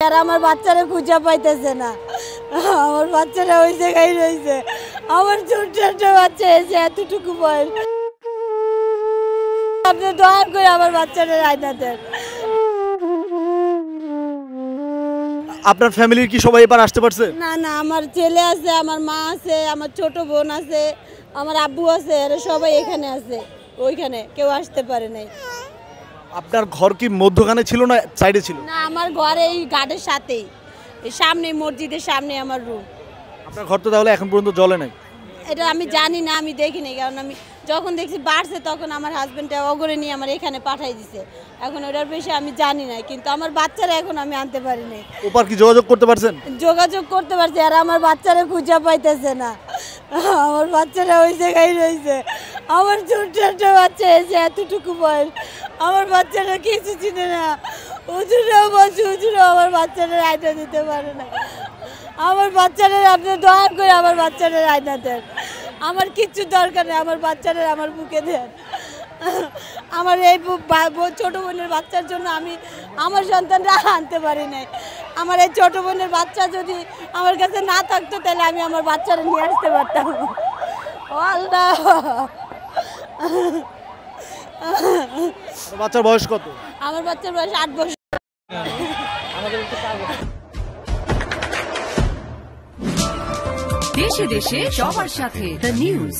আর আমার বাচ্চারা খুঁজে পাইতেছে না, আমার বাচ্চারা ওই জায়গায় রয়েছে। আমার ছোট্ট একটা বাচ্চা এসে এতটুকু বয়স, আপনি দয়া করে আমার বাচ্চাটা আইনা দেন। আপনার ফ্যামিলির কি সবাই এবার আসতে পারছে? না না, আমার ছেলে আছে, আমার মা আছে, আমার ছোট বোন আছে, আমার আব্বু আছে, এরা সবাই এখানে আছে, ওইখানে কেউ আসতে পারে নাই। আপনার ঘর কি মধ্যখানে ছিল না সাইডে ছিল? না, আমার ঘরে এই গার্ডের সাথেই, এই সামনে মসজিদের সামনে আমার রুম। আপনার ঘর তো তাহলে এখন পর্যন্ত জ্বলে নাই? এটা আমি জানি না, আমি দেখিনি, কারণ আমি যখন দেখছি বাড়ছে তখন আমার হাজবেন্ডটা অগরে নিয়ে আমার এখানে পাঠাই দিছে। এখন ওটার বেশি আমি জানি না, কিন্তু আমার বাচ্চারা এখন আমি আনতে পারি নাই। ওপার কি যোগাযোগ করতে পারছেন? যোগাযোগ করতে পারছি, আর আমার বাচ্চারা খুঁজে পাইতেছে না, আমার বাচ্চারা ওই জায়গায় রয়েছে। আমার ছোট্ট একটা বাচ্চা এসে এতটুকু বয়স, আমার বাচ্চারা কিছু চিনে না। হুজুরাও বলছে, হুজুরাও আমার বাচ্চাদের আয়না দিতে পারে না। আমার বাচ্চাদের আপনি দয়া করে আমার বাচ্চাদের আয়না দেন, আমার কিচ্ছু দরকার নেই, আমার বাচ্চাদের আমার বুকে দেন। আমার এই ছোট বোনের বাচ্চার জন্য আমি আমার সন্তানরা আনতে পারি নাই। আমার এই ছোট বোনের বাচ্চা যদি আমার কাছে না থাকতো তাহলে আমি আমার বাচ্চারা নিয়ে আসতে পারতাম। ও আল্লাহ, বাচ্চার বয়স কত? আমার বাচ্চার বয়স 8 বছর। দেশে দেশে সবার সাথে দ্য নিউজ।